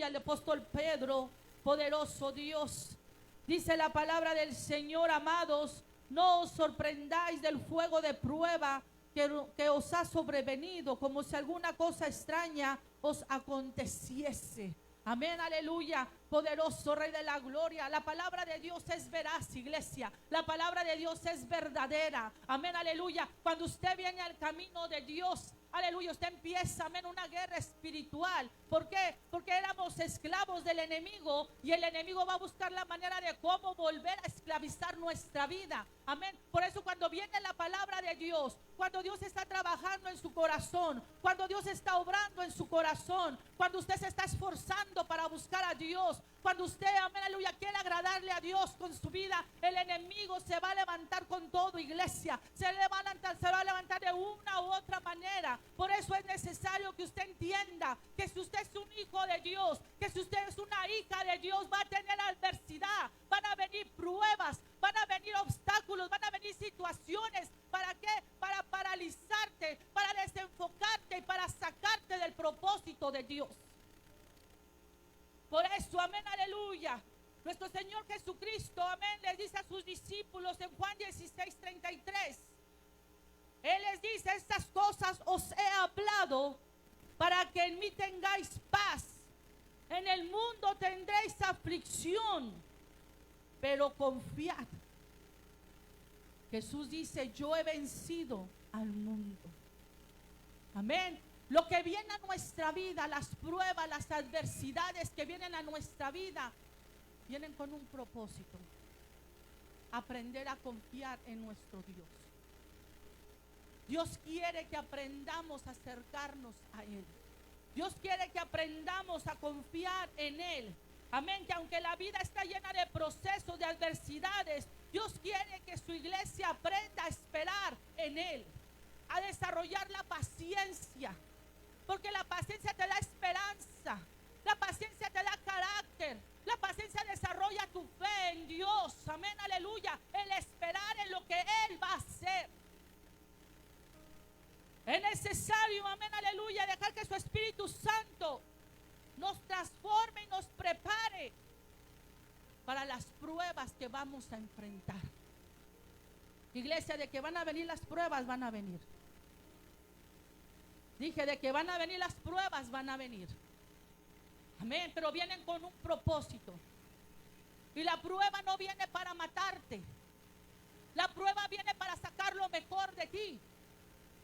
el apóstol Pedro, poderoso Dios. Dice la palabra del Señor, amados, no os sorprendáis del fuego de prueba que os ha sobrevenido, como si alguna cosa extraña os aconteciese. Amén, aleluya, poderoso Rey de la gloria. La palabra de Dios es veraz, iglesia. La palabra de Dios es verdadera. Amén, aleluya. Cuando usted viene al camino de Dios, aleluya, usted empieza, amén, una guerra espiritual. ¿Por qué? Porque éramos esclavos del enemigo y el enemigo va a buscar la manera de cómo volver a esclavizar nuestra vida. Amén. Por eso cuando viene la palabra de Dios, cuando Dios está trabajando en su corazón, cuando Dios está obrando en su corazón, cuando usted se está esforzando para buscar a Dios, cuando usted, amén, aleluya, quiere agradarle a Dios con su vida, el enemigo se va a levantar con todo, iglesia. Se va a levantar de una u otra manera. Por eso es necesario que usted entienda que si usted es un hijo de Dios, que si usted es una hija de Dios, va a tener adversidad, van a venir pruebas, van a venir obstáculos, van a venir situaciones. ¿Para qué? Para paralizarte, para desenfocarte y para sacarte del propósito de Dios. Por eso, amén, aleluya, nuestro Señor Jesucristo, amén, les dice a sus discípulos en Juan 16:33, Él les dice: estas cosas os he hablado para que en mí tengáis paz. En el mundo tendréis aflicción, pero confiad. Jesús dice: yo he vencido al mundo. Amén. Lo que viene a nuestra vida, las pruebas, las adversidades que vienen a nuestra vida, vienen con un propósito: aprender a confiar en nuestro Dios. Dios quiere que aprendamos a acercarnos a Él. Dios quiere que aprendamos a confiar en Él. Amén, que aunque la vida está llena de procesos, de adversidades, Dios quiere que su iglesia aprenda a esperar en Él, a desarrollar la paciencia, porque la paciencia te da esperanza, la paciencia te da carácter, la paciencia desarrolla tu fe en Dios. Amén, aleluya, el esperar en lo que Él va a hacer. Es necesario, amén, aleluya, dejar que su Espíritu Santo nos transforme y nos prepare para las pruebas que vamos a enfrentar. Iglesia, de que van a venir las pruebas, van a venir. Dije, de que van a venir las pruebas, van a venir. Amén, pero vienen con un propósito. Y la prueba no viene para matarte. La prueba viene para sacar lo mejor de ti,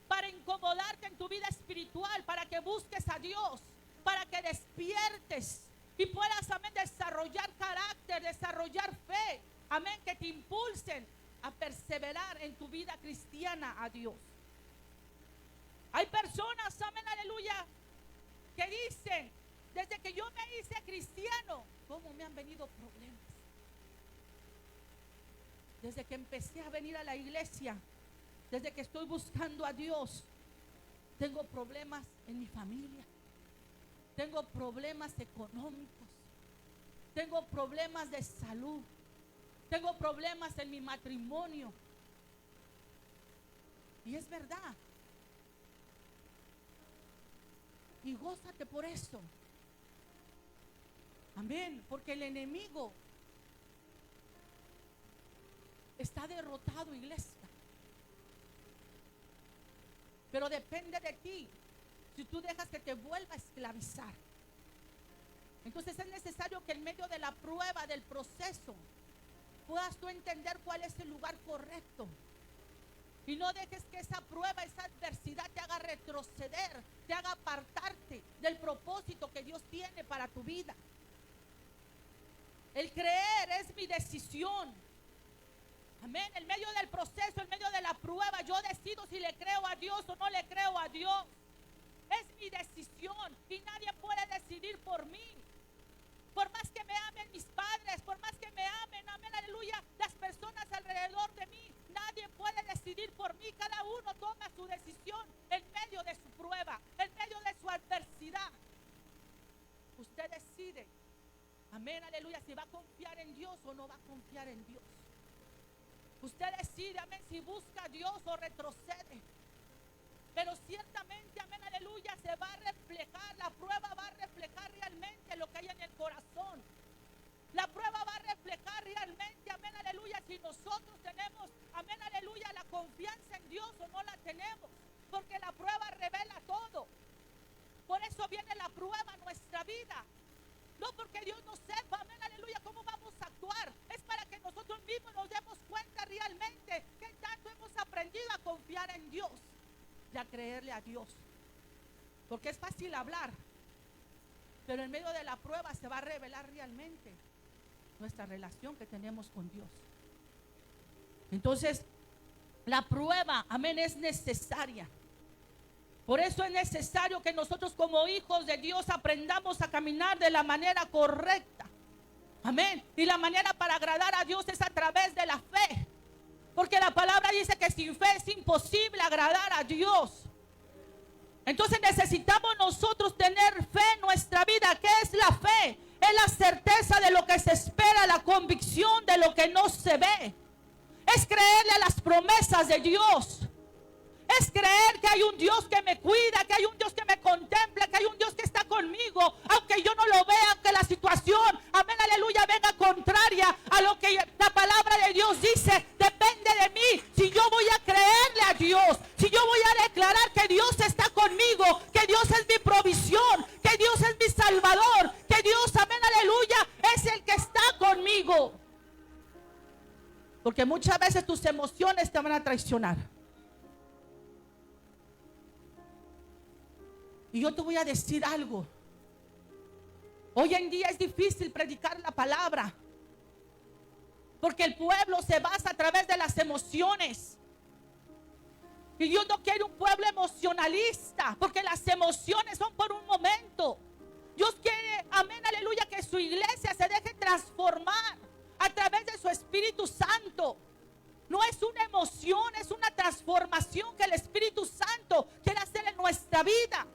para incomodarte en tu vida espiritual, para que busques a Dios, para que despiertes y puedas, amén, desarrollar carácter, desarrollar fe, amén, que te impulsen a perseverar en tu vida cristiana a Dios. Hay personas, amén, aleluya, que dicen: desde que yo me hice cristiano, ¿cómo me han venido problemas? Desde que empecé a venir a la iglesia, desde que estoy buscando a Dios, tengo problemas en mi familia, tengo problemas económicos, tengo problemas de salud, tengo problemas en mi matrimonio. Y es verdad. Y gózate por eso. Amén, porque el enemigo está derrotado, iglesia. Pero depende de ti si tú dejas que te vuelva a esclavizar. Entonces es necesario que en medio de la prueba, del proceso, puedas tú entender cuál es el lugar correcto. Y no dejes que esa prueba, esa adversidad te haga retroceder, te haga apartarte del propósito que Dios tiene para tu vida. El creer es mi decisión. Amén. En medio del proceso, en medio de la prueba, yo decido si le creo a Dios o no le creo a Dios. Es mi decisión y nadie puede decidir por mí. Por más que me amen mis padres, por más que me amen, amén, aleluya, las personas alrededor de mí, nadie puede decidir por mí. Cada uno toma su decisión en medio de su prueba, en medio de su adversidad. Usted decide, amén, aleluya, si va a confiar en Dios o no va a confiar en Dios. Usted decide, amén, si busca a Dios o retrocede. Pero ciertamente, amén, aleluya, se va a reflejar, la prueba va a reflejar realmente lo que hay en vida. No porque Dios no sepa, amén, aleluya, cómo vamos a actuar. Es para que nosotros mismos nos demos cuenta realmente que tanto hemos aprendido a confiar en Dios y a creerle a Dios. Porque es fácil hablar, pero en medio de la prueba se va a revelar realmente nuestra relación que tenemos con Dios. Entonces, la prueba, amén, es necesaria. Por eso es necesario que nosotros como hijos de Dios aprendamos a caminar de la manera correcta. Amén. Y la manera para agradar a Dios es a través de la fe. Porque la palabra dice que sin fe es imposible agradar a Dios. Entonces necesitamos nosotros tener fe en nuestra vida. ¿Qué es la fe? Es la certeza de lo que se espera, la convicción de lo que no se ve. Es creerle a las promesas de Dios. Es creer que hay un Dios que me cuida, que hay un Dios que me contempla, que hay un Dios que está conmigo, aunque yo no lo vea, aunque la situación, amén, aleluya, venga contraria a lo que la palabra de Dios dice. Depende de mí. Si yo voy a creerle a Dios, si yo voy a declarar que Dios está conmigo, que Dios es mi provisión, que Dios es mi salvador, que Dios, amén, aleluya, es el que está conmigo. Porque muchas veces tus emociones te van a traicionar. Y yo te voy a decir algo. Hoy en día es difícil predicar la palabra, porque el pueblo se basa a través de las emociones. Y Dios no quiere un pueblo emocionalista, porque las emociones son por un momento. Dios quiere, amén, aleluya, que su iglesia se deje transformar a través de su Espíritu Santo. No es una emoción, es una transformación que el Espíritu Santo quiere hacer en nuestra vida.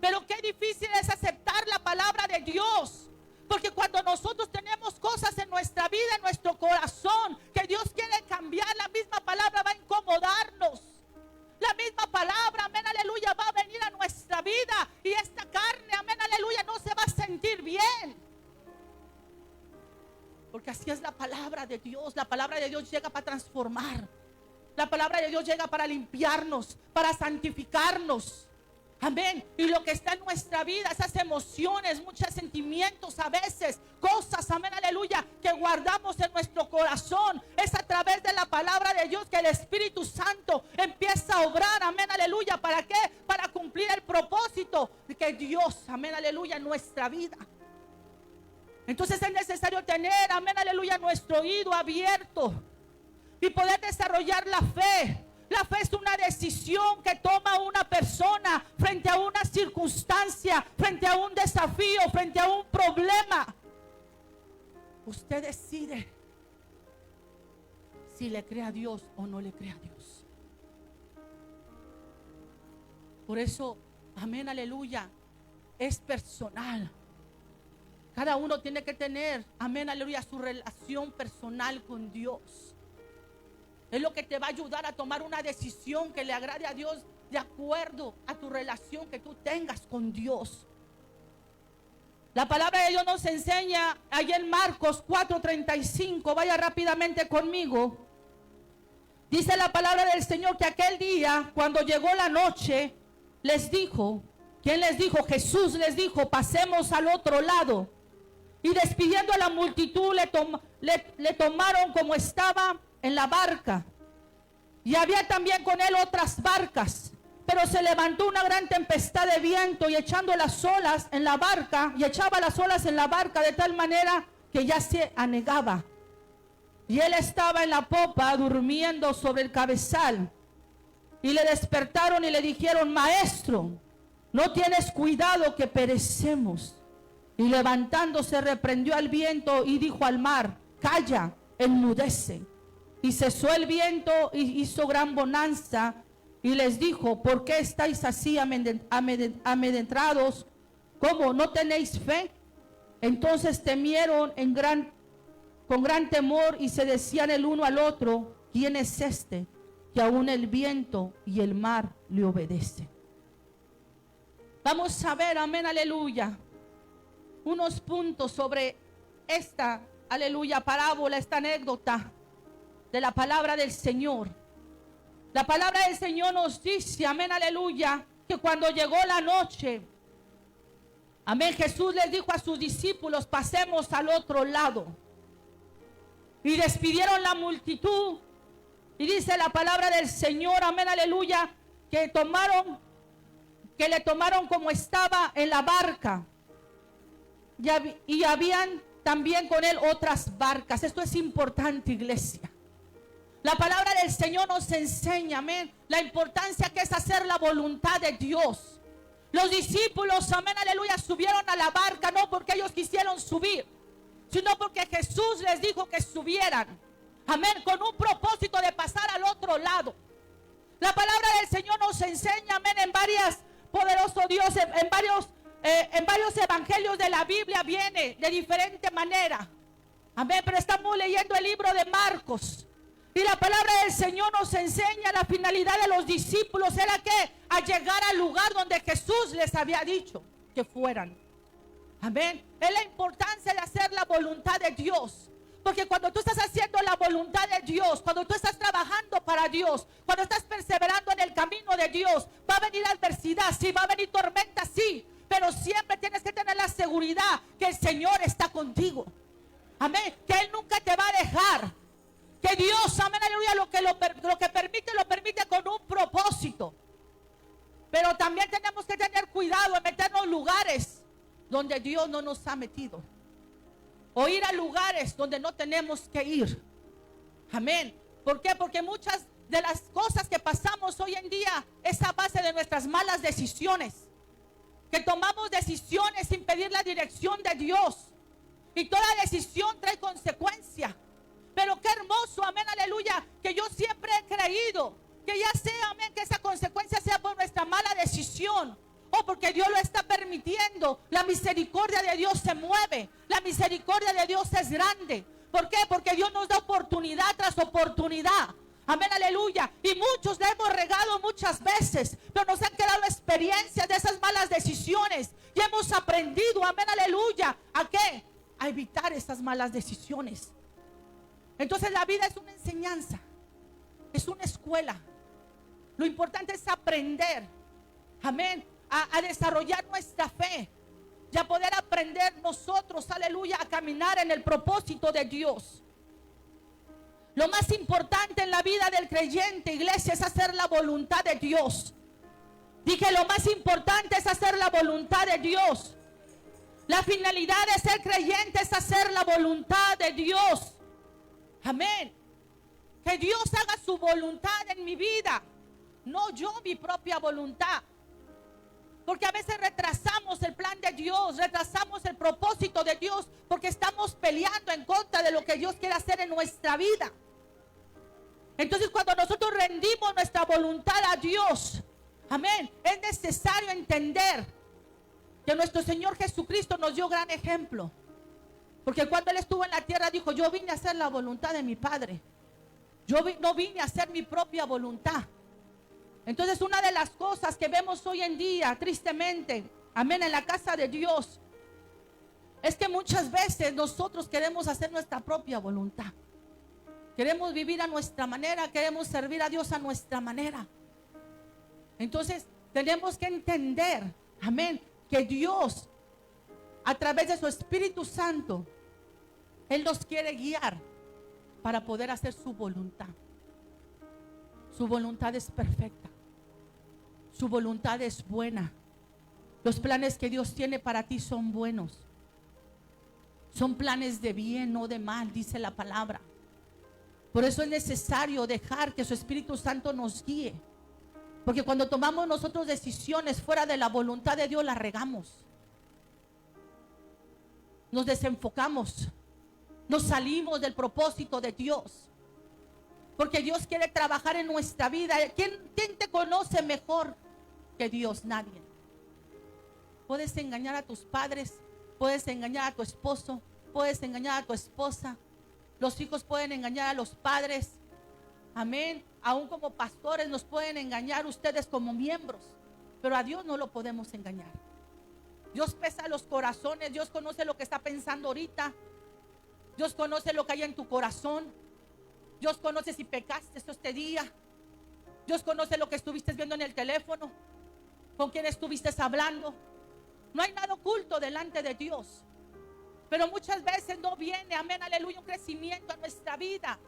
Pero qué difícil es aceptar la palabra de Dios. Porque cuando nosotros tenemos cosas en nuestra vida, en nuestro corazón, que Dios quiere cambiar, la misma palabra va a incomodarnos. La misma palabra, amén, aleluya, va a venir a nuestra vida. Y esta carne, amén, aleluya, no se va a sentir bien. Porque así es la palabra de Dios. La palabra de Dios llega para transformar. La palabra de Dios llega para limpiarnos, para santificarnos. Amén. Y lo que está en nuestra vida, esas emociones, muchos sentimientos a veces, cosas, amén, aleluya, que guardamos en nuestro corazón, es a través de la palabra de Dios que el Espíritu Santo empieza a obrar, amén, aleluya. ¿Para qué? Para cumplir el propósito de que Dios, amén, aleluya, en nuestra vida. Entonces es necesario tener, amén, aleluya, nuestro oído abierto y poder desarrollar la fe. La fe es una decisión que toma una persona frente a una circunstancia, frente a un desafío, frente a un problema. Usted decide si le cree a Dios o no le cree a Dios. Por eso, amén, aleluya, es personal. Cada uno tiene que tener, amén, aleluya, su relación personal con Dios. Es lo que te va a ayudar a tomar una decisión que le agrade a Dios de acuerdo a tu relación que tú tengas con Dios. La palabra de Dios nos enseña ahí en Marcos 4:35. Vaya rápidamente conmigo. Dice la palabra del Señor que aquel día, cuando llegó la noche, les dijo, ¿quién les dijo? Jesús les dijo, pasemos al otro lado. Y despidiendo a la multitud, le tomaron como estaba en la barca. Y había también con él otras barcas. Pero se levantó una gran tempestad de viento y echando las olas en la barca, y echaba las olas en la barca de tal manera que ya se anegaba. Y él estaba en la popa durmiendo sobre el cabezal. Y le despertaron y le dijeron, Maestro, ¿no tienes cuidado que perecemos? Y levantándose reprendió al viento y dijo al mar, calla, enmudece. Y cesó el viento y hizo gran bonanza. Y les dijo, ¿por qué estáis así amedrentados? ¿Cómo? ¿No tenéis fe? Entonces temieron con gran temor y se decían el uno al otro, ¿quién es este? Que aún el viento y el mar le obedecen. Vamos a ver, amén, aleluya, unos puntos sobre esta, aleluya, parábola, esta anécdota de la palabra del Señor. La palabra del Señor nos dice, amén, aleluya, que cuando llegó la noche, Amén. Jesús les dijo a sus discípulos: pasemos al otro lado. Y despidieron la multitud. Y dice la palabra del Señor, amén, aleluya, que le tomaron como estaba en la barca. Y habían también con él otras barcas. Esto es importante, iglesia. La palabra del Señor nos enseña, amén, la importancia que es hacer la voluntad de Dios. Los discípulos, amén, aleluya, subieron a la barca no porque ellos quisieron subir, sino porque Jesús les dijo que subieran. Amén, con un propósito de pasar al otro lado. La palabra del Señor nos enseña, amén, en varias, poderoso Dios, en varios evangelios de la Biblia viene de diferente manera. Amén, pero estamos leyendo el libro de Marcos. Y la palabra del Señor nos enseña la finalidad de los discípulos. Era que a llegar al lugar donde Jesús les había dicho que fueran. Amén. Es la importancia de hacer la voluntad de Dios. Porque cuando tú estás haciendo la voluntad de Dios, cuando tú estás trabajando para Dios, cuando estás perseverando en el camino de Dios, va a venir adversidad, sí, va a venir tormenta, sí, pero siempre tienes que tener la seguridad que el Señor está contigo. Amén. Que Él nunca te va a dejar. Que Dios, amén, aleluya, lo que permite con un propósito. Pero también tenemos que tener cuidado en meternos en lugares donde Dios no nos ha metido. O ir a lugares donde no tenemos que ir. Amén. ¿Por qué? Porque muchas de las cosas que pasamos hoy en día es a base de nuestras malas decisiones. Que tomamos decisiones sin pedir la dirección de Dios. Y toda decisión trae consecuencia. Pero qué hermoso, amén, aleluya, que yo siempre he creído que ya sea, amén, que esa consecuencia sea por nuestra mala decisión o porque Dios lo está permitiendo. La misericordia de Dios se mueve, la misericordia de Dios es grande. ¿Por qué? Porque Dios nos da oportunidad tras oportunidad. Amén, aleluya. Y muchos le hemos regado muchas veces, pero nos han quedado experiencias de esas malas decisiones. Y hemos aprendido, amén, aleluya, ¿a qué? A evitar esas malas decisiones. Entonces la vida es una enseñanza, es una escuela. Lo importante es aprender, amén, a desarrollar nuestra fe y a poder aprender nosotros, aleluya, a caminar en el propósito de Dios. Lo más importante en la vida del creyente, iglesia, es hacer la voluntad de Dios. Dije, lo más importante es hacer la voluntad de Dios. La finalidad de ser creyente es hacer la voluntad de Dios. Amén. Que Dios haga su voluntad en mi vida, no yo mi propia voluntad. Porque a veces retrasamos el plan de Dios, retrasamos el propósito de Dios, porque estamos peleando en contra de lo que Dios quiere hacer en nuestra vida. Entonces cuando nosotros rendimos nuestra voluntad a Dios, amén, es necesario entender que nuestro Señor Jesucristo nos dio gran ejemplo. Porque cuando Él estuvo en la tierra dijo, yo vine a hacer la voluntad de mi Padre. No vine a hacer mi propia voluntad. Entonces una de las cosas que vemos hoy en día, tristemente, amén, en la casa de Dios, es que muchas veces nosotros queremos hacer nuestra propia voluntad. Queremos vivir a nuestra manera, queremos servir a Dios a nuestra manera. Entonces tenemos que entender, amén, que Dios, a través de su Espíritu Santo, Él nos quiere guiar para poder hacer su voluntad. Su voluntad es perfecta. Su voluntad es buena. Los planes que Dios tiene para ti son buenos. Son planes de bien, no de mal, dice la palabra. Por eso es necesario dejar que su Espíritu Santo nos guíe. Porque cuando tomamos nosotros decisiones fuera de la voluntad de Dios, las regamos. Nos desenfocamos. Nos salimos del propósito de Dios. Porque Dios quiere trabajar en nuestra vida. ¿Quién te conoce mejor que Dios? Nadie. Puedes engañar a tus padres, puedes engañar a tu esposo, puedes engañar a tu esposa. Los hijos pueden engañar a los padres. Amén. Aún como pastores nos pueden engañar ustedes como miembros. Pero a Dios no lo podemos engañar. Dios pesa los corazones. Dios conoce lo que está pensando ahorita. Dios conoce lo que hay en tu corazón. Dios conoce si pecaste este día. Dios conoce lo que estuviste viendo en el teléfono, con quién estuviste hablando. No hay nada oculto delante de Dios. Pero muchas veces no viene, amén, aleluya, un crecimiento a nuestra vida,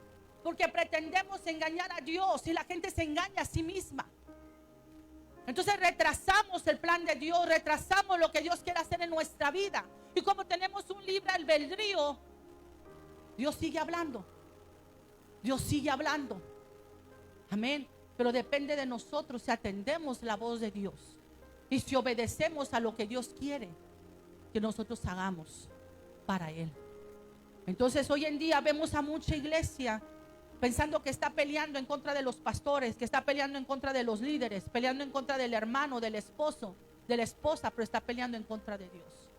porque pretendemos engañar a Dios y la gente se engaña a sí misma. Entonces retrasamos el plan de Dios, retrasamos lo que Dios quiere hacer en nuestra vida. Y como tenemos un libre albedrío, Dios sigue hablando. Dios sigue hablando. Amén. Pero depende de nosotros si atendemos la voz de Dios y si obedecemos a lo que Dios quiere que nosotros hagamos para Él. Entonces hoy en día vemos a mucha iglesia pensando que está peleando en contra de los pastores, que está peleando en contra de los líderes, peleando en contra del hermano, del esposo, de la esposa, pero está peleando en contra de Dios.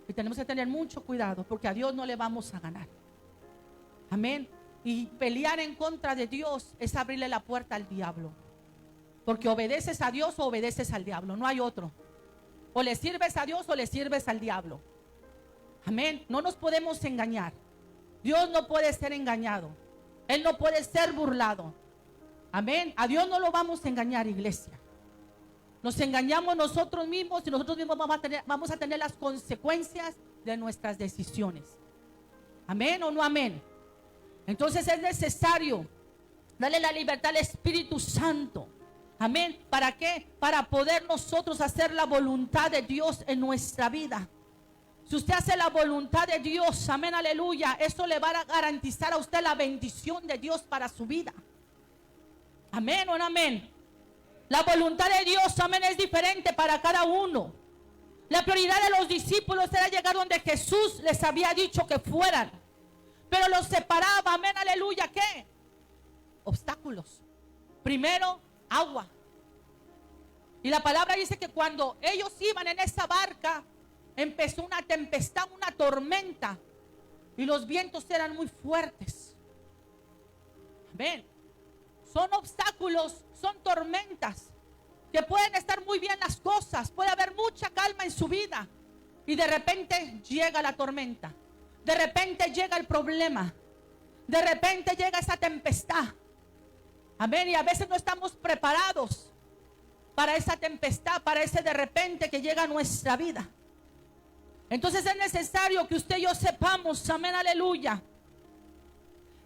Y tenemos que tener mucho cuidado, porque a Dios no le vamos a ganar. Amén. Y pelear en contra de Dios es abrirle la puerta al diablo, porque obedeces a Dios o obedeces al diablo, no hay otro. O le sirves a Dios o le sirves al diablo. Amén. No nos podemos engañar. Dios no puede ser engañado. Él no puede ser burlado. Amén. A Dios no lo vamos a engañar, iglesia. Nos engañamos nosotros mismos y nosotros mismos vamos a tener las consecuencias de nuestras decisiones. Amén o no amén. Entonces es necesario darle la libertad al Espíritu Santo. Amén. ¿Para qué? Para poder nosotros hacer la voluntad de Dios en nuestra vida. Si usted hace la voluntad de Dios, amén, aleluya, eso le va a garantizar a usted la bendición de Dios para su vida. Amén o no amén. La voluntad de Dios, amén, es diferente para cada uno. La prioridad de los discípulos era llegar donde Jesús les había dicho que fueran. Pero los separaba, amén, aleluya, ¿qué? Obstáculos. Primero, agua. Y la palabra dice que cuando ellos iban en esa barca, empezó una tempestad, una tormenta, y los vientos eran muy fuertes. Amén. Son obstáculos, son tormentas, que pueden estar muy bien las cosas, puede haber mucha calma en su vida, y de repente llega la tormenta, de repente llega el problema, de repente llega esa tempestad. Amén. Y a veces no estamos preparados para esa tempestad, para ese de repente que llega a nuestra vida. Entonces es necesario que usted y yo sepamos, amén, aleluya,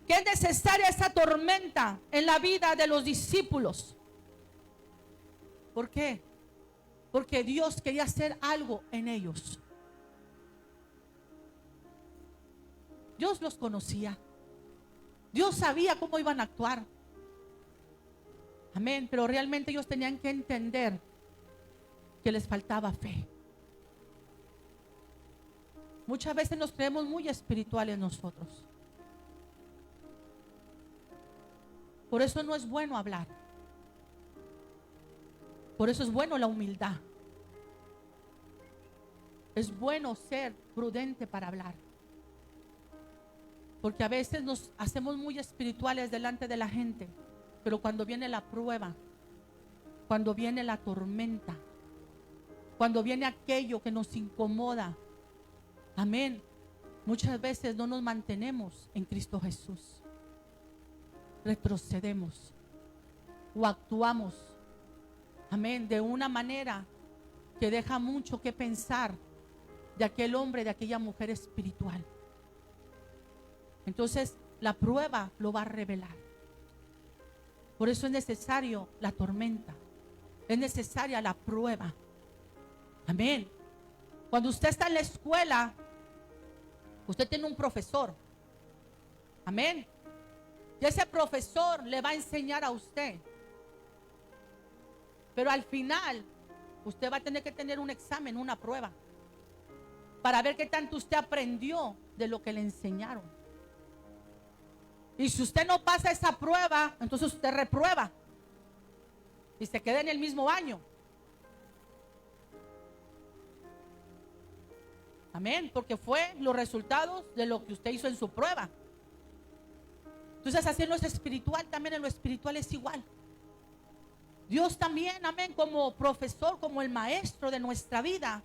que es necesaria esa tormenta en la vida de los discípulos. ¿Por qué? Porque Dios quería hacer algo en ellos. Dios los conocía. Dios sabía cómo iban a actuar. Amén, pero realmente ellos tenían que entender que les faltaba fe. Muchas veces nos creemos muy espirituales nosotros. Por eso no es bueno hablar. Por eso es bueno la humildad. Es bueno ser prudente para hablar. Porque a veces nos hacemos muy espirituales delante de la gente, pero cuando viene la prueba, cuando viene la tormenta, cuando viene aquello que nos incomoda, amén, muchas veces no nos mantenemos en Cristo Jesús. Retrocedemos o actuamos, amén, de una manera que deja mucho que pensar de aquel hombre, de aquella mujer espiritual. Entonces la prueba lo va a revelar. Por eso es necesario la tormenta, es necesaria la prueba. Amén. Cuando usted está en la escuela, usted tiene un profesor. Amén. Y ese profesor le va a enseñar a usted. Pero al final, usted va a tener que tener un examen, una prueba, para ver qué tanto usted aprendió de lo que le enseñaron. Y si usted no pasa esa prueba, entonces usted reprueba y se queda en el mismo año. Amén, porque fue los resultados de lo que usted hizo en su prueba. Entonces así en lo espiritual, también en lo espiritual es igual. Dios también, amén, como profesor, como el maestro de nuestra vida,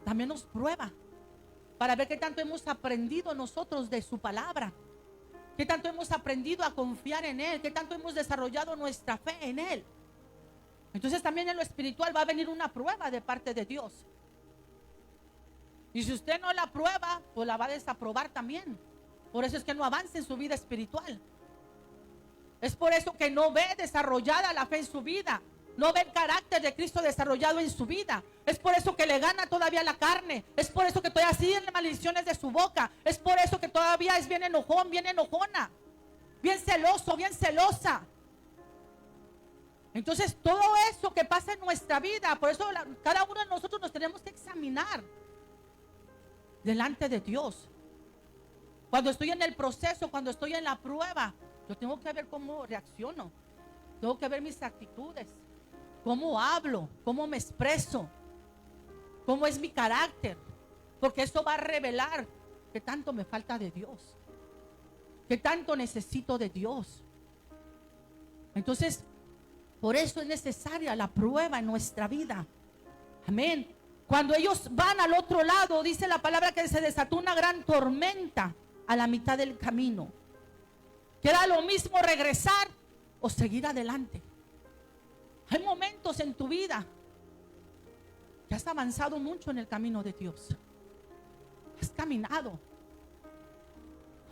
también nos prueba para ver qué tanto hemos aprendido nosotros de su palabra, qué tanto hemos aprendido a confiar en Él, qué tanto hemos desarrollado nuestra fe en Él. Entonces también en lo espiritual va a venir una prueba de parte de Dios. Y si usted no la prueba, pues la va a desaprobar también. Por eso es que no avanza en su vida espiritual. Es por eso que no ve desarrollada la fe en su vida. No ve el carácter de Cristo desarrollado en su vida. Es por eso que le gana todavía la carne. Es por eso que todavía siguen las maldiciones de su boca. Es por eso que todavía es bien enojón, bien enojona, bien celoso, bien celosa. Entonces todo eso que pasa en nuestra vida, por eso cada uno de nosotros nos tenemos que examinar delante de Dios. Cuando estoy en el proceso, cuando estoy en la prueba, yo tengo que ver cómo reacciono. Tengo que ver mis actitudes, cómo hablo, cómo me expreso, cómo es mi carácter, porque eso va a revelar qué tanto me falta de Dios, qué tanto necesito de Dios. Entonces, por eso es necesaria la prueba en nuestra vida. Amén. Cuando ellos van al otro lado, dice la palabra que se desató una gran tormenta a la mitad del camino. Que era lo mismo regresar o seguir adelante. Hay momentos en tu vida que has avanzado mucho en el camino de Dios. Has caminado.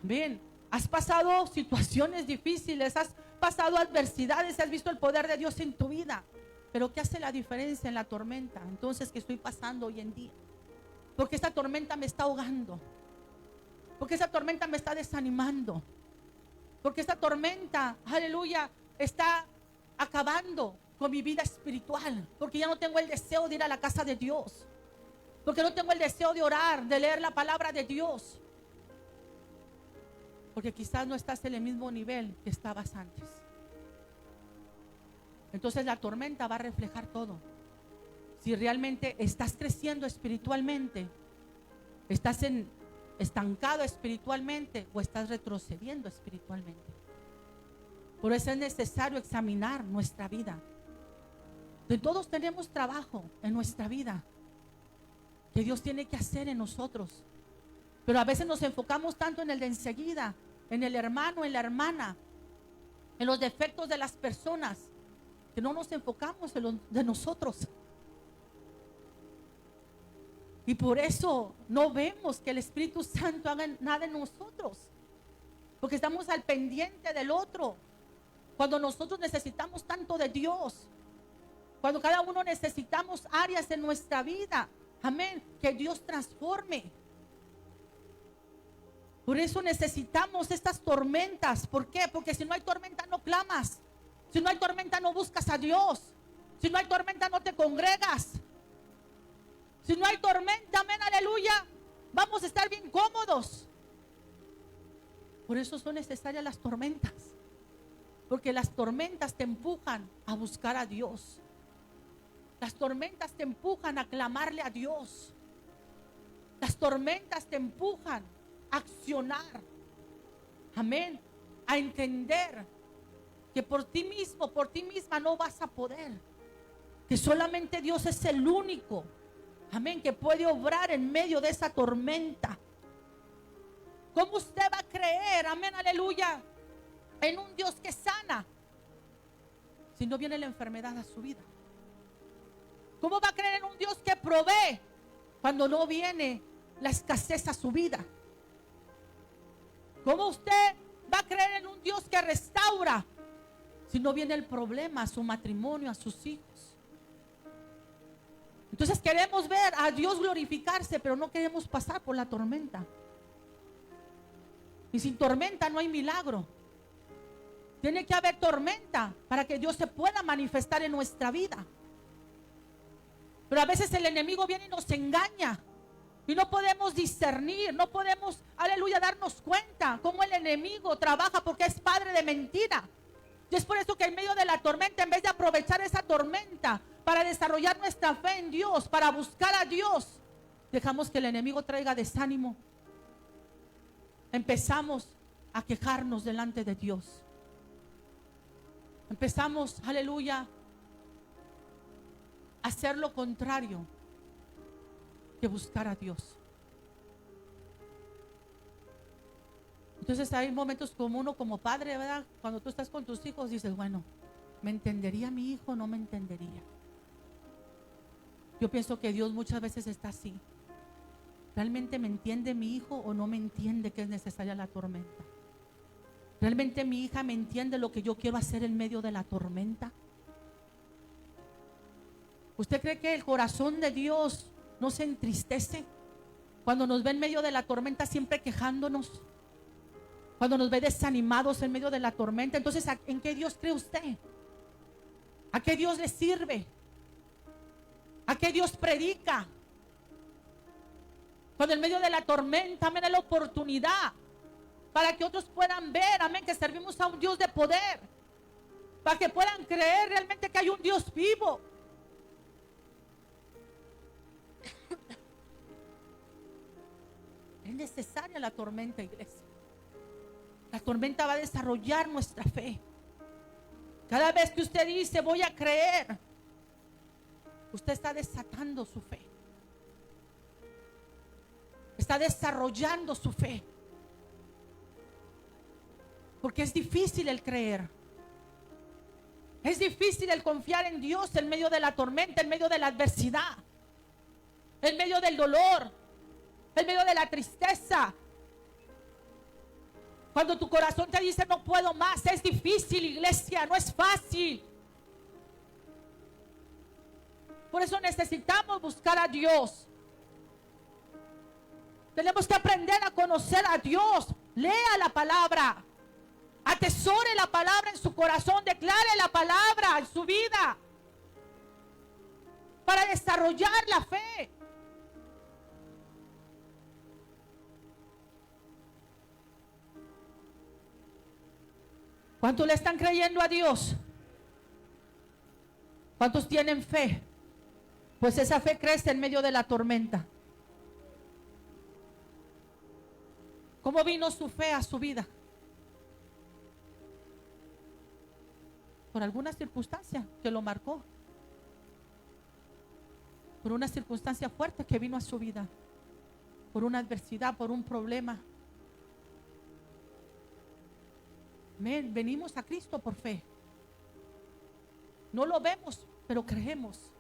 Amén. Has pasado situaciones difíciles, has pasado adversidades, has visto el poder de Dios en tu vida. Pero ¿qué hace la diferencia en la tormenta? Entonces, ¿qué estoy pasando hoy en día? Porque esta tormenta me está ahogando. Porque esa tormenta me está desanimando. Porque esta tormenta, aleluya, está acabando con mi vida espiritual. Porque ya no tengo el deseo de ir a la casa de Dios. Porque no tengo el deseo de orar, de leer la palabra de Dios. Porque quizás no estás en el mismo nivel que estabas antes. Entonces la tormenta va a reflejar todo. Si realmente estás creciendo espiritualmente, estás estancado espiritualmente o estás retrocediendo espiritualmente. Por eso es necesario examinar nuestra vida. De todos tenemos trabajo en nuestra vida que Dios tiene que hacer en nosotros. Pero a veces nos enfocamos tanto en el de enseguida, en el hermano, en la hermana, en los defectos de las personas, que no nos enfocamos en los de nosotros. Y por eso no vemos que el Espíritu Santo haga nada en nosotros, porque estamos al pendiente del otro, cuando nosotros necesitamos tanto de Dios, cuando cada uno necesitamos áreas en nuestra vida, amén, que Dios transforme. Por eso necesitamos estas tormentas. ¿Por qué? Porque si no hay tormenta no clamas. Si no hay tormenta no buscas a Dios. Si no hay tormenta no te congregas. Si no hay tormenta, amén, aleluya, vamos a estar bien cómodos. Por eso son necesarias las tormentas. Porque las tormentas te empujan a buscar a Dios. Las tormentas te empujan a clamarle a Dios. Las tormentas te empujan a accionar. Amén. A entender que por ti mismo, por ti misma no vas a poder. Que solamente Dios es el único, amén, que puede obrar en medio de esa tormenta. ¿Cómo usted va a creer, amén, aleluya, en un Dios que sana si no viene la enfermedad a su vida? ¿Cómo va a creer en un Dios que provee cuando no viene la escasez a su vida? ¿Cómo usted va a creer en un Dios que restaura si no viene el problema a su matrimonio, a sus hijos? Entonces queremos ver a Dios glorificarse, pero no queremos pasar por la tormenta. Y sin tormenta no hay milagro. Tiene que haber tormenta para que Dios se pueda manifestar en nuestra vida. Pero a veces el enemigo viene y nos engaña. Y no podemos discernir, no podemos, aleluya, darnos cuenta cómo el enemigo trabaja, porque es padre de mentira. Y es por eso que en medio de la tormenta, en vez de aprovechar esa tormenta para desarrollar nuestra fe en Dios, para buscar a Dios, dejamos que el enemigo traiga desánimo. Empezamos a quejarnos delante de Dios. Empezamos, aleluya, a hacer lo contrario que buscar a Dios. Entonces hay momentos como uno como padre, ¿verdad? Cuando tú estás con tus hijos dices, bueno, ¿Me entendería mi hijo o no me entendería? Yo pienso que Dios muchas veces está así. ¿Realmente me entiende mi hijo o no me entiende que es necesaria la tormenta? ¿Realmente mi hija me entiende lo que yo quiero hacer en medio de la tormenta? ¿Usted cree que el corazón de Dios no se entristece cuando nos ve en medio de la tormenta siempre quejándonos? Cuando nos ve desanimados en medio de la tormenta. Entonces, ¿en qué Dios cree usted? ¿A qué Dios le sirve? ¿A qué Dios predica? Cuando en medio de la tormenta, amén, hay la oportunidad para que otros puedan ver, amén, que servimos a un Dios de poder, para que puedan creer realmente que hay un Dios vivo. Es necesaria la tormenta, iglesia. La tormenta va a desarrollar nuestra fe. Cada vez que usted dice voy a creer, usted está desatando su fe. Está desarrollando su fe. Porque es difícil el creer. Es difícil el confiar en Dios en medio de la tormenta, en medio de la adversidad, en medio del dolor, en medio de la tristeza. Cuando tu corazón te dice no puedo más, es difícil, iglesia, no es fácil. Por eso necesitamos buscar a Dios. Tenemos que aprender a conocer a Dios. Lea la palabra. Atesore la palabra en su corazón. Declare la palabra en su vida para desarrollar la fe. ¿Cuántos le están creyendo a Dios? ¿Cuántos tienen fe? Pues esa fe crece en medio de la tormenta. ¿Cómo vino su fe a su vida? Por alguna circunstancia que lo marcó. Por una circunstancia fuerte que vino a su vida. Por una adversidad, por un problema. Amén. Venimos a Cristo por fe. No lo vemos, pero creemos.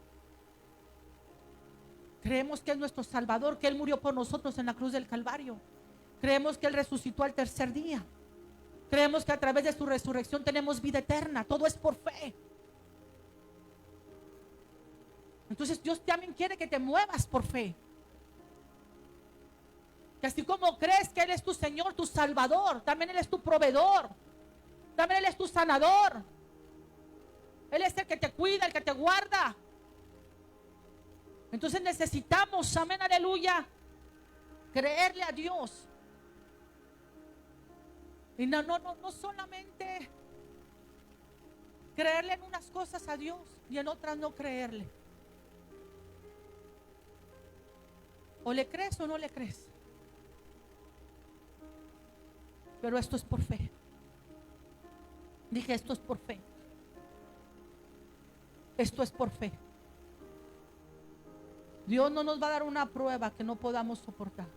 Creemos que es nuestro Salvador, que Él murió por nosotros en la cruz del Calvario. Creemos que Él resucitó al tercer día. Creemos que a través de su resurrección tenemos vida eterna. Todo es por fe. Entonces Dios también quiere que te muevas por fe. Que así como crees que Él es tu Señor, tu Salvador, también Él es tu proveedor. También Él es tu sanador. Él es el que te cuida, el que te guarda. Entonces necesitamos, amén, aleluya, creerle a Dios. Y no solamente creerle en unas cosas a Dios y en otras no creerle. O le crees o no le crees. Pero esto es por fe. Dije, esto es por fe. Esto es por fe. Dios no nos va a dar una prueba que no podamos soportar.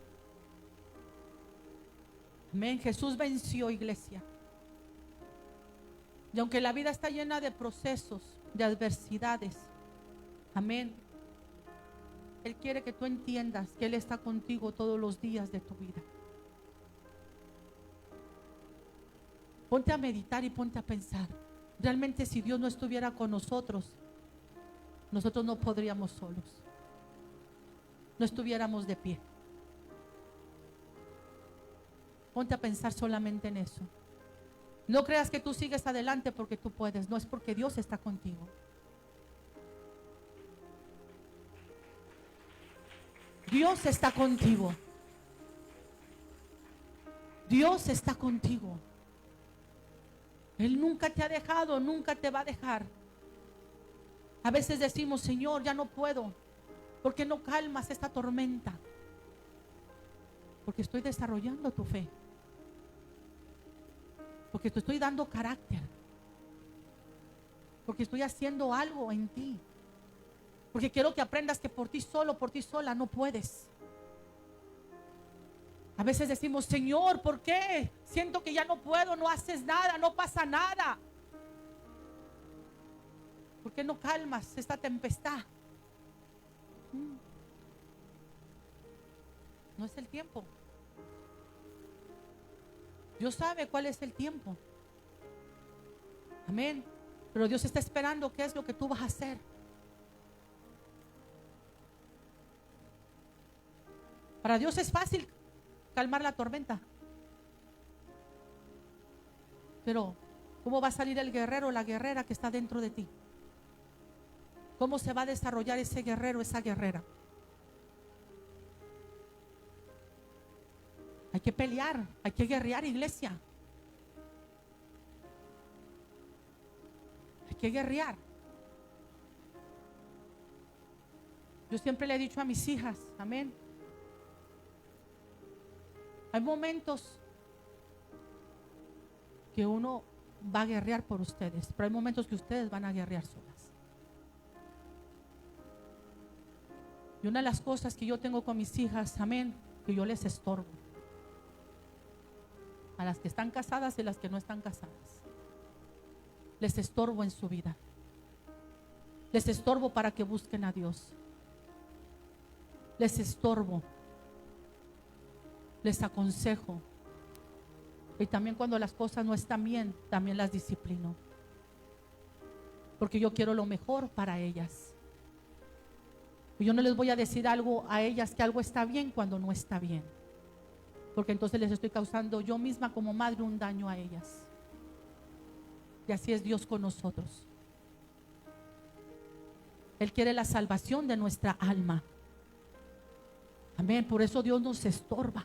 Amén. Jesús venció, iglesia. Y aunque la vida está llena de procesos, de adversidades, amén, Él quiere que tú entiendas que Él está contigo todos los días de tu vida. Ponte a meditar y ponte a pensar. Realmente si Dios no estuviera con nosotros, nosotros no podríamos solos. No estuviéramos de pie. Ponte a pensar solamente en eso. No creas que tú sigues adelante porque tú puedes. No, es porque Dios está contigo. Dios está contigo. Dios está contigo. Él nunca te ha dejado, nunca te va a dejar. A veces decimos, Señor, ya no puedo. ¿Por qué no calmas esta tormenta? Porque estoy desarrollando tu fe. Porque te estoy dando carácter. Porque estoy haciendo algo en ti. Porque quiero que aprendas que por ti solo, por ti sola no puedes. A veces decimos, Señor, ¿por qué? Siento que ya no puedo, no haces nada, no pasa nada. ¿por qué no calmas esta tempestad? No es el tiempo. Dios sabe cuál es el tiempo. Amén. Pero Dios está esperando qué es lo que tú vas a hacer. Para Dios es fácil calmar la tormenta. Pero ¿cómo va a salir el guerrero o la guerrera que está dentro de ti? ¿Cómo se va a desarrollar ese guerrero, esa guerrera? Hay que pelear, hay que guerrear, iglesia. Hay que guerrear. Yo siempre le he dicho a mis hijas, amén. Hay momentos que uno va a guerrear por ustedes, pero hay momentos que ustedes van a guerrear solas. Y una de las cosas que yo tengo con mis hijas, amén, que yo les estorbo. A las que están casadas y las que no están casadas. Les estorbo en su vida. Les estorbo para que busquen a Dios. Les estorbo. Les aconsejo. Y también cuando las cosas no están bien, también las disciplino. Porque yo quiero lo mejor para ellas. Y yo no les voy a decir algo a ellas que algo está bien cuando no está bien. Porque entonces les estoy causando yo misma como madre un daño a ellas. Y así es Dios con nosotros. Él quiere la salvación de nuestra alma. Amén. Por eso Dios nos estorba.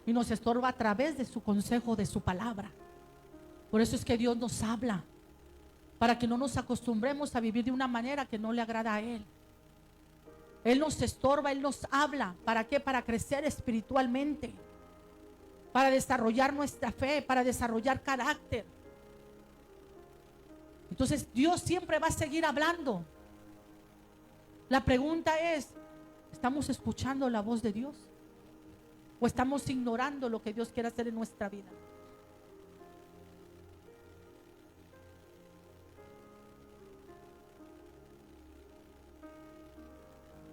Y nos estorba a través de su consejo, de su palabra. Por eso es que Dios nos habla. Para que no nos acostumbremos a vivir de una manera que no le agrada a Él. Él nos estorba, Él nos habla. ¿Para qué? Para crecer espiritualmente. Para desarrollar nuestra fe, para desarrollar carácter. Entonces Dios siempre va a seguir hablando. La pregunta es, ¿estamos escuchando la voz de Dios? ¿O estamos ignorando lo que Dios quiere hacer en nuestra vida?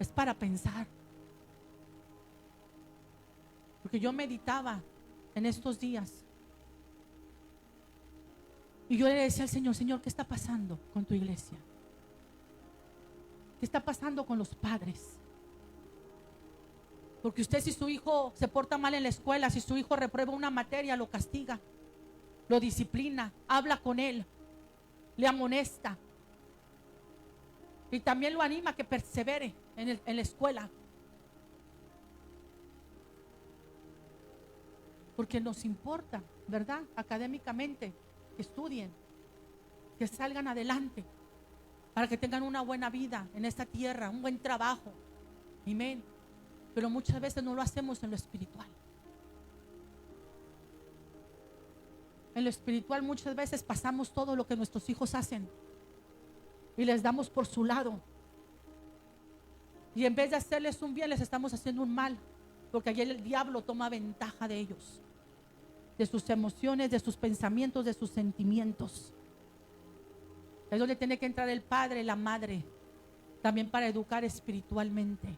Es para pensar. Porque yo meditaba en estos días y yo le decía al Señor, Señor, ¿qué está pasando con tu iglesia? ¿Qué está pasando con los padres? Porque usted, si su hijo se porta mal en la escuela, si su hijo reprueba una materia, lo castiga, lo disciplina, habla con él, le amonesta y también lo anima a que persevere en la escuela. Porque nos importa, ¿verdad? Académicamente, que estudien, que salgan adelante, para que tengan una buena vida en esta tierra, un buen trabajo. Amén. Pero muchas veces no lo hacemos en lo espiritual. En lo espiritual muchas veces pasamos todo lo que nuestros hijos hacen y les damos por su lado. Y en vez de hacerles un bien, les estamos haciendo un mal. Porque allí el diablo toma ventaja de ellos, de sus emociones, de sus pensamientos, de sus sentimientos. Es donde tiene que entrar el padre, la madre, también para educar espiritualmente.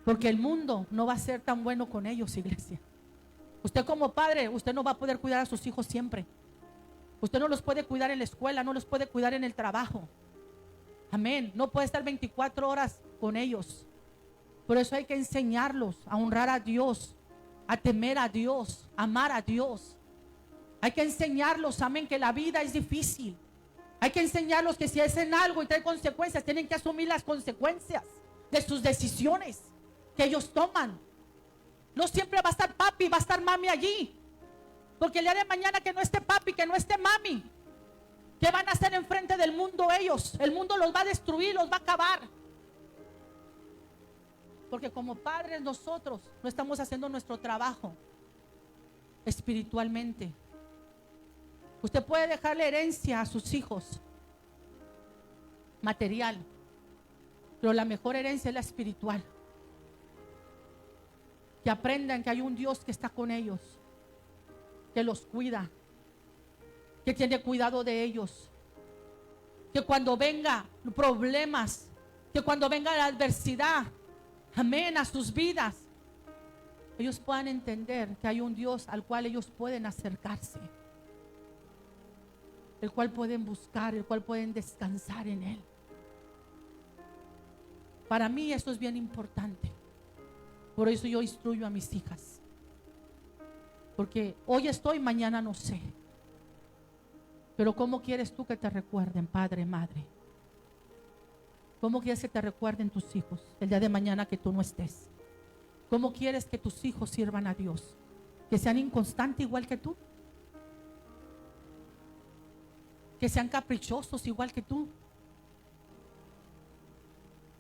Porque el mundo no va a ser tan bueno con ellos, iglesia. Usted como padre, usted no va a poder cuidar a sus hijos siempre. Usted no los puede cuidar en la escuela, no los puede cuidar en el trabajo. Amén. No puede estar 24 horas con ellos. Por eso hay que enseñarlos a honrar a Dios, a temer a Dios, a amar a Dios. Hay que enseñarlos, amén, que la vida es difícil. Hay que enseñarlos que si hacen algo y trae consecuencias, tienen que asumir las consecuencias de sus decisiones que ellos toman. No siempre va a estar papi, va a estar mami allí. Porque el día de mañana que no esté papi, que no esté mami, ¿qué van a hacer enfrente del mundo ellos? El mundo los va a destruir, los va a acabar. Porque como padres nosotros no estamos haciendo nuestro trabajo espiritualmente. Usted puede dejarle herencia a sus hijos, material, pero la mejor herencia es la espiritual. Que aprendan que hay un Dios que está con ellos, que los cuida, que tiene cuidado de ellos. que cuando venga problemas, que cuando venga la adversidad, amén, a sus vidas, ellos puedan entender que hay un Dios al cual ellos pueden acercarse, el cual pueden buscar, el cual pueden descansar en Él. Para mí eso es bien importante. Por eso yo instruyo a mis hijas, porque hoy estoy, mañana no sé. Pero ¿cómo quieres tú que te recuerden, padre, madre? ¿Cómo quieres que te recuerden tus hijos el día de mañana que tú no estés? ¿Cómo quieres que tus hijos sirvan a Dios? ¿Que sean inconstantes igual que tú? ¿Que sean caprichosos igual que tú?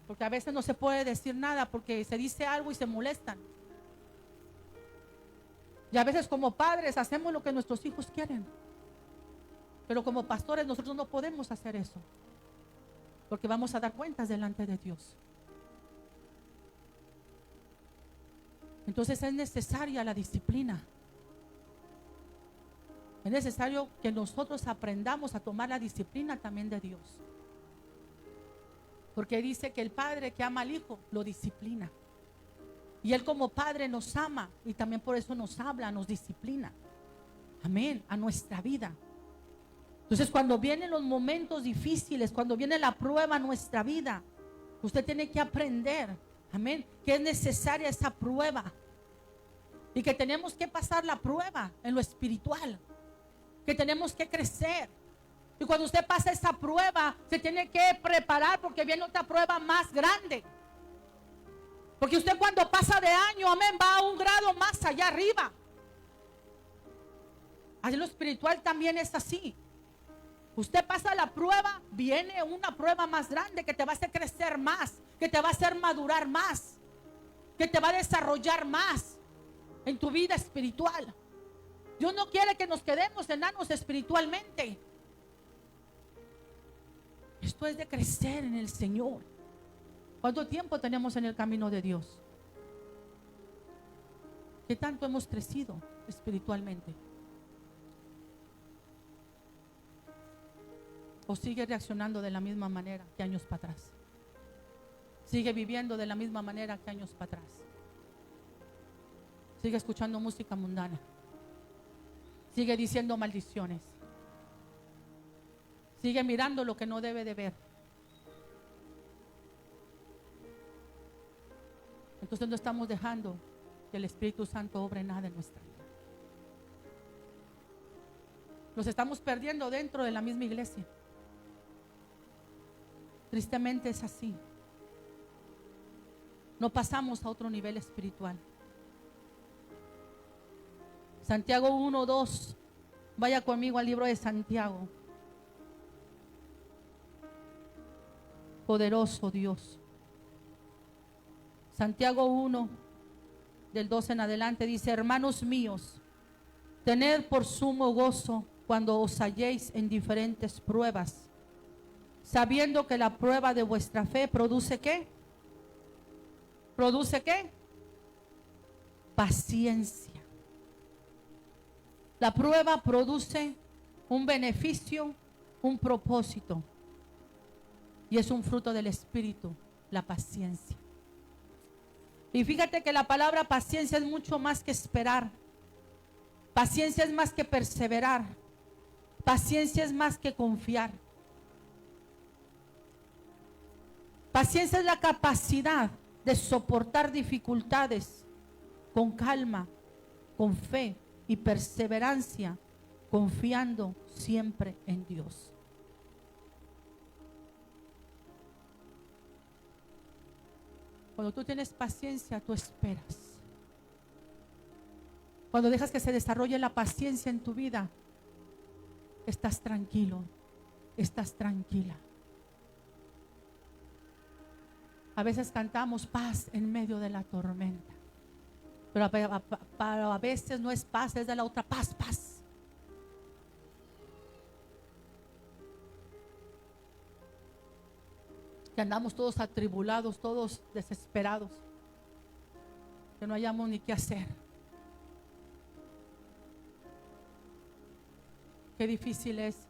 Porque a veces no se puede decir nada porque se dice algo y se molestan. Y a veces como padres hacemos lo que nuestros hijos quieren. Pero como pastores nosotros no podemos hacer eso, porque vamos a dar cuentas delante de Dios. Entonces es necesaria la disciplina. Es necesario que nosotros aprendamos a tomar la disciplina también de Dios. Porque dice que el padre que ama al hijo lo disciplina. Y Él como padre nos ama y también por eso nos habla, nos disciplina. Amén, a nuestra vida. Entonces cuando vienen los momentos difíciles, cuando viene la prueba a nuestra vida, usted tiene que aprender, amén, que es necesaria esa prueba. Y que tenemos que pasar la prueba en lo espiritual. Que tenemos que crecer. Y cuando usted pasa esa prueba, se tiene que preparar porque viene otra prueba más grande. Porque usted cuando pasa de año, amén, va a un grado más allá arriba. Así lo espiritual también es así. Usted pasa la prueba, viene una prueba más grande que te va a hacer crecer más, que te va a hacer madurar más, que te va a desarrollar más en tu vida espiritual. Dios no quiere que nos quedemos enanos espiritualmente. Esto es de crecer en el Señor. ¿Cuánto tiempo tenemos en el camino de Dios? ¿Qué tanto hemos crecido espiritualmente? ¿O sigue reaccionando de la misma manera que años para atrás? ¿Sigue viviendo de la misma manera que años para atrás? ¿Sigue escuchando música mundana? ¿Sigue diciendo maldiciones? ¿Sigue mirando lo que no debe de ver? Entonces no estamos dejando que el Espíritu Santo obre nada en nuestra vida. Nos estamos perdiendo dentro de la misma iglesia. Tristemente es así. No pasamos a otro nivel espiritual. Santiago 1:2. Vaya conmigo al libro de Santiago. Poderoso Dios. Santiago 1, del 12 en adelante, dice: hermanos míos, tened por sumo gozo cuando os halléis en diferentes pruebas, sabiendo que la prueba de vuestra fe produce ¿qué? ¿Produce qué? Paciencia. La prueba produce un beneficio, un propósito. Y es un fruto del Espíritu, la paciencia. Y fíjate que la palabra paciencia es mucho más que esperar. Paciencia es más que perseverar. Paciencia es más que confiar. Paciencia es la capacidad de soportar dificultades con calma, con fe y perseverancia, confiando siempre en Dios. Cuando tú tienes paciencia, tú esperas. Cuando dejas que se desarrolle la paciencia en tu vida, estás tranquilo, estás tranquila. A veces cantamos paz en medio de la tormenta, pero a veces no es paz, es de la otra paz, paz. Que andamos todos atribulados, todos desesperados, que no hayamos ni qué hacer. Qué difícil es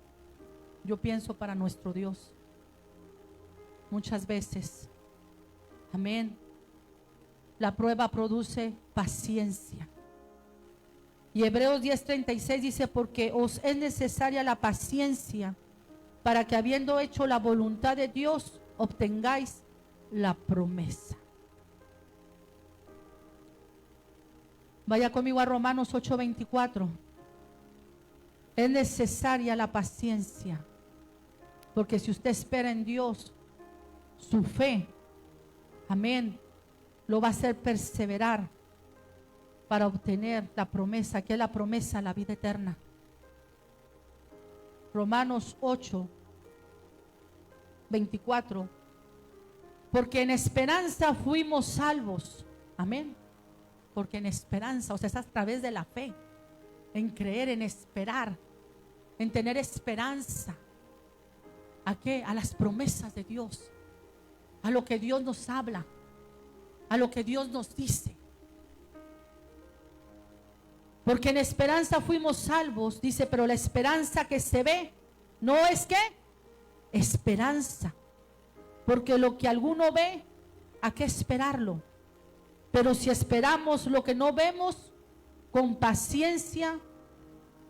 Yo pienso para nuestro Dios. Muchas veces, amén, la prueba produce paciencia. Y Hebreos 10:36 dice, porque os es necesaria la paciencia para que habiendo hecho la voluntad de Dios, obtengáis la promesa. Vaya conmigo a Romanos 8:24. Es necesaria la paciencia, porque si usted espera en Dios, su fe, amén, lo va a hacer perseverar para obtener la promesa, que es la promesa, la vida eterna. Romanos 8:24. Porque en esperanza fuimos salvos. Amén. Porque en esperanza, o sea, es a través de la fe, en creer, en esperar, en tener esperanza. ¿A qué? A las promesas de Dios, a lo que Dios nos habla, a lo que Dios nos dice. Porque en esperanza fuimos salvos, dice, pero la esperanza que se ve no es ¿qué? Esperanza. Porque lo que alguno ve, ¿a qué esperarlo? Pero si esperamos lo que no vemos, con paciencia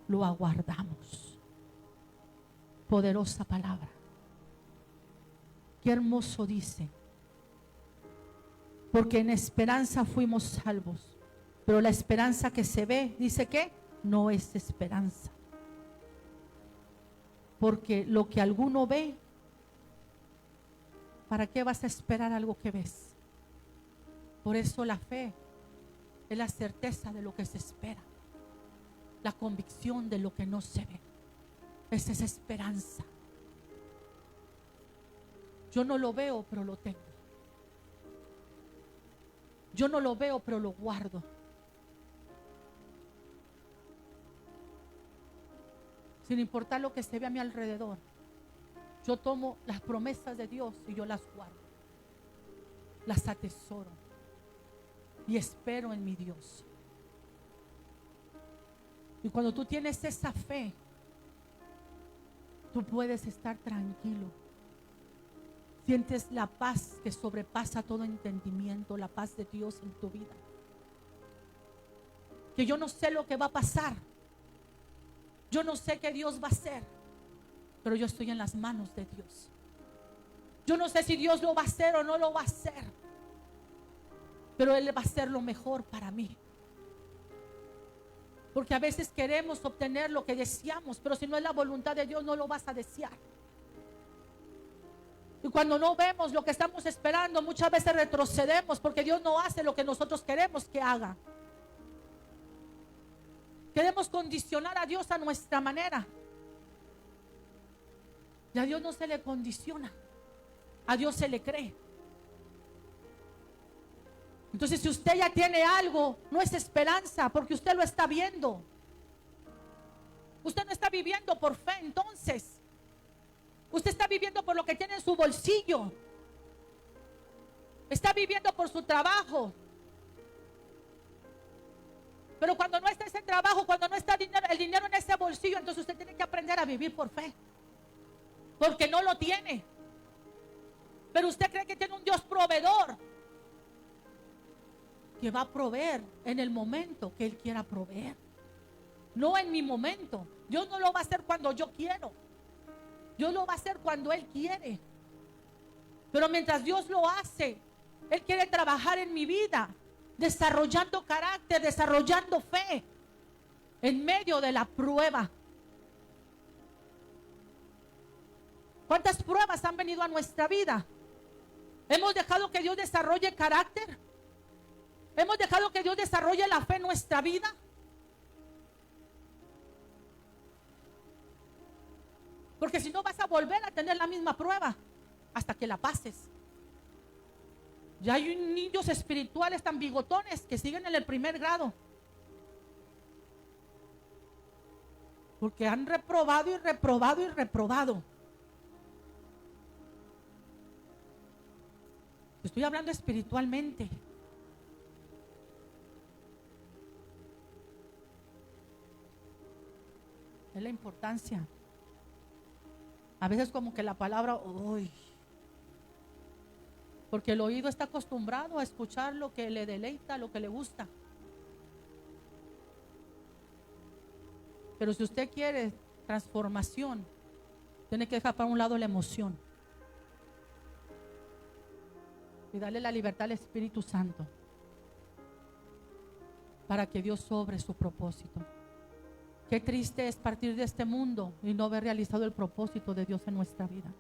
lo aguardamos. Poderosa palabra. Qué hermoso dice. Porque en esperanza fuimos salvos. Pero la esperanza que se ve, dice que no es esperanza. Porque lo que alguno ve, ¿para qué vas a esperar algo que ves? Por eso la fe es la certeza de lo que se espera, la convicción de lo que no se ve. Esa es esperanza. Yo no lo veo, pero lo tengo. Yo no lo veo, pero lo guardo. Sin importar lo que se ve a mi alrededor, yo tomo las promesas de Dios y yo las guardo, las atesoro y espero en mi Dios. Y cuando tú tienes esa fe, tú puedes estar tranquilo. Sientes la paz que sobrepasa todo entendimiento, la paz de Dios en tu vida. Que yo no sé lo que va a pasar, yo no sé qué Dios va a hacer, pero yo estoy en las manos de Dios. Yo no sé si Dios lo va a hacer o no lo va a hacer, pero Él va a hacer lo mejor para mí. Porque a veces queremos obtener lo que deseamos, pero si no es la voluntad de Dios, no lo vas a desear. Y cuando no vemos lo que estamos esperando, muchas veces retrocedemos porque Dios no hace lo que nosotros queremos que haga. Queremos condicionar a Dios a nuestra manera. Y a Dios no se le condiciona, a Dios se le cree. Entonces, si usted ya tiene algo, no es esperanza, porque usted lo está viendo. Usted no está viviendo por fe, entonces. Usted está viviendo por lo que tiene en su bolsillo. Está viviendo por su trabajo. Pero cuando no está ese trabajo, cuando no está el dinero en ese bolsillo, entonces usted tiene que aprender a vivir por fe. Porque no lo tiene. Pero usted cree que tiene un Dios proveedor, que va a proveer en el momento que Él quiera proveer. No en mi momento. Dios no lo va a hacer cuando yo quiero. Dios lo va a hacer cuando Él quiere. Pero mientras Dios lo hace, Él quiere trabajar en mi vida, desarrollando carácter, desarrollando fe en medio de la prueba. ¿Cuántas pruebas han venido a nuestra vida? ¿Hemos dejado que Dios desarrolle carácter? ¿Hemos dejado que Dios desarrolle la fe en nuestra vida? Porque si no vas a volver a tener la misma prueba hasta que la pases. Ya hay niños espirituales tan bigotones que siguen en el primer grado. Porque han reprobado y reprobado y reprobado. Estoy hablando espiritualmente. Es la importancia A veces como que la palabra, uy, porque el oído está acostumbrado a escuchar lo que le deleita, lo que le gusta. Pero si usted quiere transformación, tiene que dejar para un lado la emoción y darle la libertad al Espíritu Santo para que Dios sobre su propósito. Qué triste es partir de este mundo y no haber realizado el propósito de Dios en nuestra vida.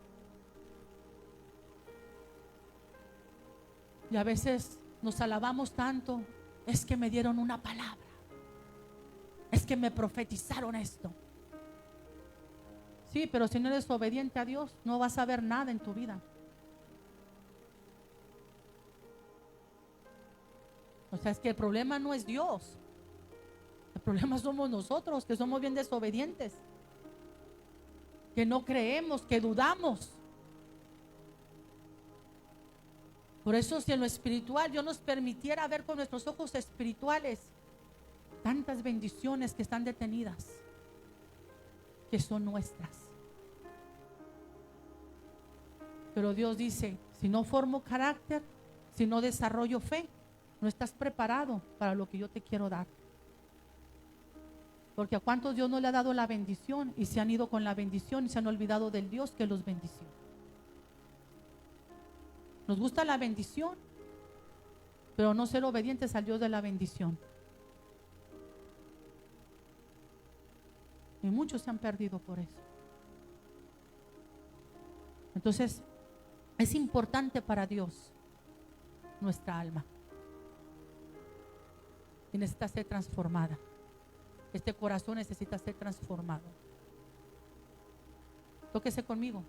Y a veces nos alabamos tanto, es que me dieron una palabra, es que me profetizaron esto. Sí, pero si no eres obediente a Dios, no vas a ver nada en tu vida. O sea, es que el problema no es Dios. El problema somos nosotros, que somos bien desobedientes, que no creemos, que dudamos. Por eso, si en lo espiritual Dios nos permitiera ver con nuestros ojos espirituales tantas bendiciones que están detenidas, que son nuestras. Pero Dios dice, si no formo carácter, si no desarrollo fe, no estás preparado para lo que yo te quiero dar. Porque a cuántos Dios no le ha dado la bendición y se han ido con la bendición y se han olvidado del Dios que los bendició. Nos gusta la bendición, pero no ser obedientes al Dios de la bendición. Y muchos se han perdido por eso. Entonces, es importante para Dios nuestra alma. Y necesita ser transformada. Este corazón necesita ser transformado. Tóquese conmigo.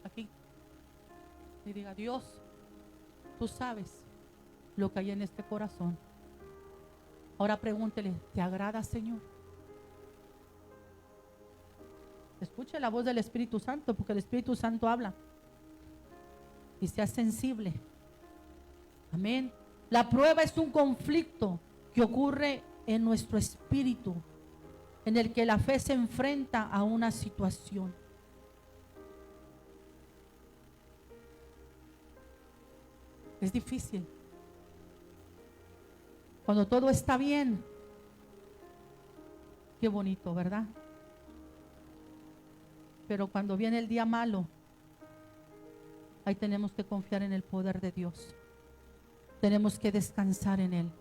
Aquí. Y diga, Dios, tú sabes lo que hay en este corazón. Ahora pregúntele, ¿te agrada, Señor? Escuche la voz del Espíritu Santo, porque el Espíritu Santo habla. Y sea sensible. Amén. La prueba es un conflicto que ocurre en nuestro espíritu, en el que la fe se enfrenta a una situación. Es difícil. Cuando todo está bien, qué bonito, ¿verdad? Pero cuando viene el día malo, ahí tenemos que confiar en el poder de Dios. Tenemos que descansar en Él.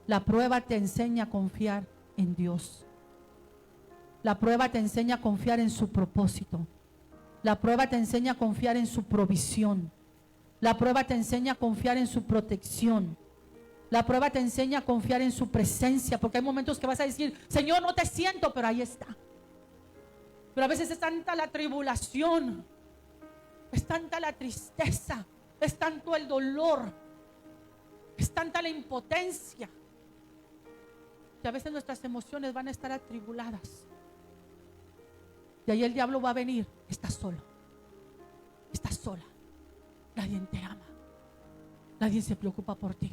La prueba te enseña a confiar en Dios. La prueba te enseña a confiar en su propósito. La prueba te enseña a confiar en su provisión. La prueba te enseña a confiar en su protección. La prueba te enseña a confiar en su presencia, porque hay momentos que vas a decir, Señor, no te siento, pero ahí está. Pero a veces es tanta la tribulación, es tanta la tristeza, es tanto el dolor, es tanta la impotencia, que a veces nuestras emociones van a estar atribuladas. Y ahí el diablo va a venir, estás solo, estás sola, nadie te ama, nadie se preocupa por ti.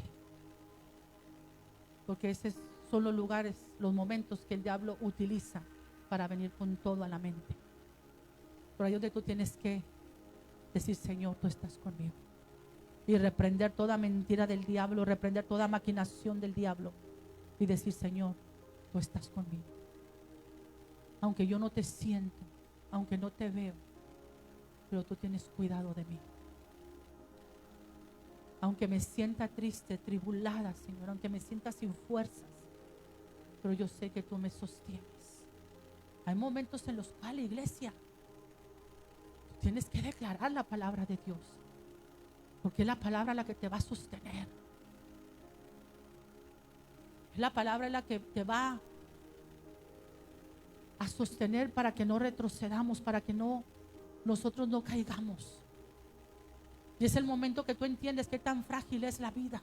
Porque esos son los lugares, los momentos que el diablo utiliza para venir con todo a la mente. Por ahí donde tú tienes que decir, Señor, tú estás conmigo. Y reprender toda mentira del diablo, reprender toda maquinación del diablo. Y decir, Señor, tú estás conmigo. Aunque yo no te siento, aunque no te veo, pero tú tienes cuidado de mí. Aunque me sienta triste, tribulada, Señor, aunque me sienta sin fuerzas, pero yo sé que tú me sostienes. Hay momentos en los cuales, iglesia, tú tienes que declarar la palabra de Dios, porque es la palabra la que te va a sostener. Es la palabra la que te va a sostener para que no retrocedamos, para que nosotros no caigamos. Y es el momento que tú entiendes qué tan frágil es la vida.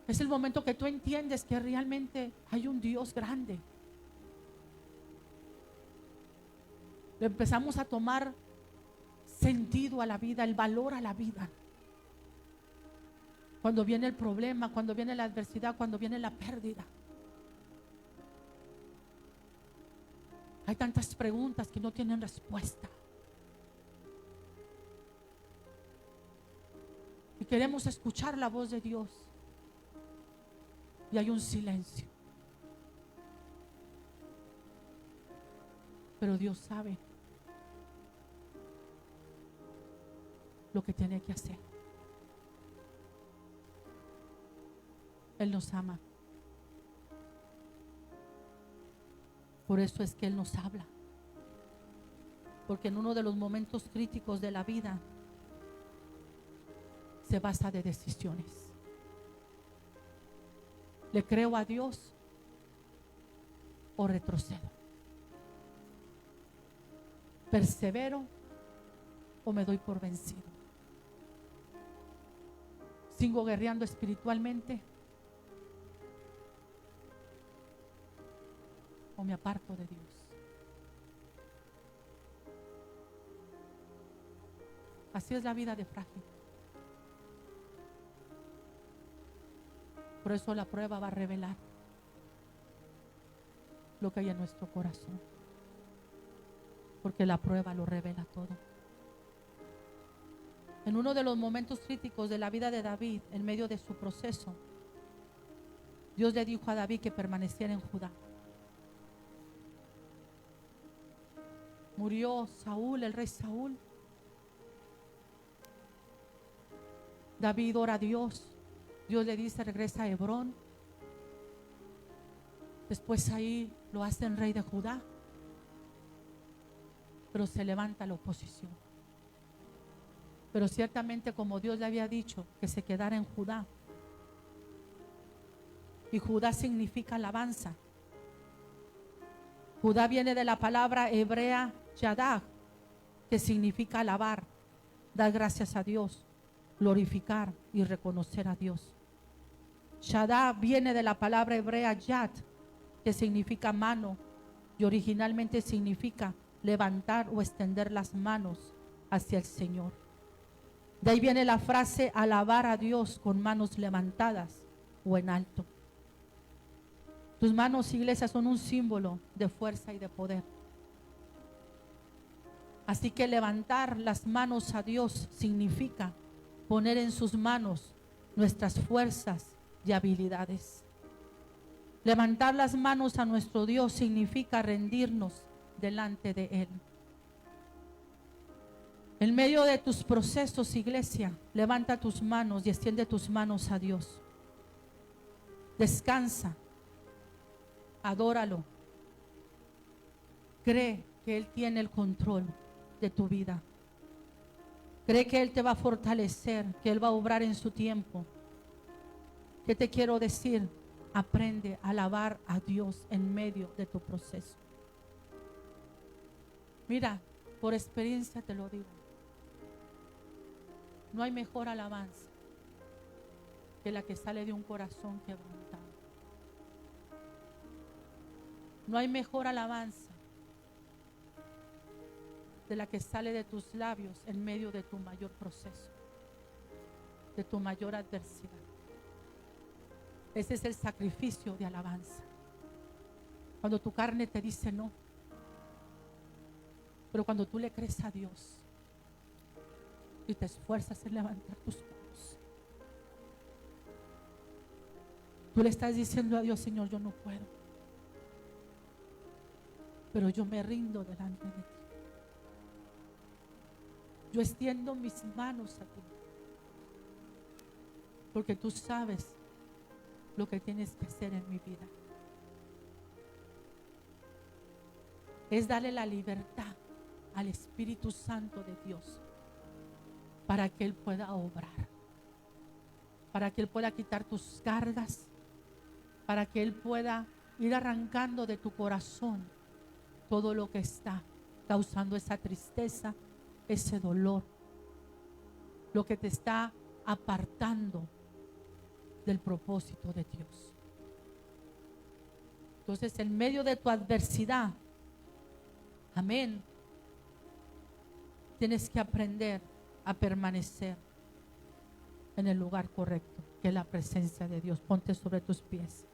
Es el momento que tú entiendes que realmente hay un Dios grande. Le empezamos a tomar sentido a la vida, el valor a la vida. Cuando viene el problema, cuando viene la adversidad, cuando viene la pérdida. Hay tantas preguntas que no tienen respuesta. Y queremos escuchar la voz de Dios. Y hay un silencio. Pero Dios sabe lo que tiene que hacer. Él nos ama. Por eso es que Él nos habla. Porque en uno de los momentos críticos de la vida se basa de decisiones. ¿Le creo a Dios o retrocedo? ¿Persevero o me doy por vencido? ¿Sigo guerreando espiritualmente o me aparto de Dios? Así es la vida de frágil. Por eso la prueba va a revelar lo que hay en nuestro corazón. Porque la prueba lo revela todo. En uno de los momentos críticos de la vida de David, en medio de su proceso, Dios le dijo a David que permaneciera en Judá. Murió Saúl, el rey Saúl. David ora a Dios. Dios le dice, regresa a Hebrón. Después ahí lo hacen rey de Judá. Pero se levanta la oposición. Pero ciertamente, como Dios le había dicho, que se quedara en Judá. Y Judá significa alabanza. Judá viene de la palabra hebrea Yadah, que significa alabar, dar gracias a Dios, glorificar y reconocer a Dios. Shaddai viene de la palabra hebrea Yad, que significa mano, y originalmente significa levantar o extender las manos hacia el Señor. De ahí viene la frase alabar a Dios con manos levantadas o en alto. Tus manos, iglesia, son un símbolo de fuerza y de poder. Así que levantar las manos a Dios significa poner en sus manos nuestras fuerzas y habilidades. Levantar las manos a nuestro Dios significa rendirnos delante de Él. En medio de tus procesos, iglesia, levanta tus manos y extiende tus manos a Dios. Descansa, adóralo. Cree que Él tiene el control de tu vida. Cree que Él te va a fortalecer, que Él va a obrar en su tiempo. ¿Qué te quiero decir? Aprende a alabar a Dios en medio de tu proceso. Mira, por experiencia te lo digo. No hay mejor alabanza que la que sale de un corazón quebrantado. No hay mejor alabanza de la que sale de tus labios en medio de tu mayor proceso, de tu mayor adversidad. Ese es el sacrificio de alabanza. Cuando tu carne te dice no, pero cuando tú le crees a Dios y te esfuerzas en levantar tus manos, tú le estás diciendo a Dios, Señor, yo no puedo, pero yo me rindo delante de ti. Yo extiendo mis manos a ti, porque tú sabes lo que tienes que hacer en mi vida. Es darle la libertad al Espíritu Santo de Dios para que Él pueda obrar, para que Él pueda quitar tus cargas, para que Él pueda ir arrancando de tu corazón todo lo que está causando esa tristeza, ese dolor, lo que te está apartando del propósito de Dios. Entonces, en medio de tu adversidad, amén, tienes que aprender a permanecer en el lugar correcto, que es la presencia de Dios. Ponte sobre tus pies.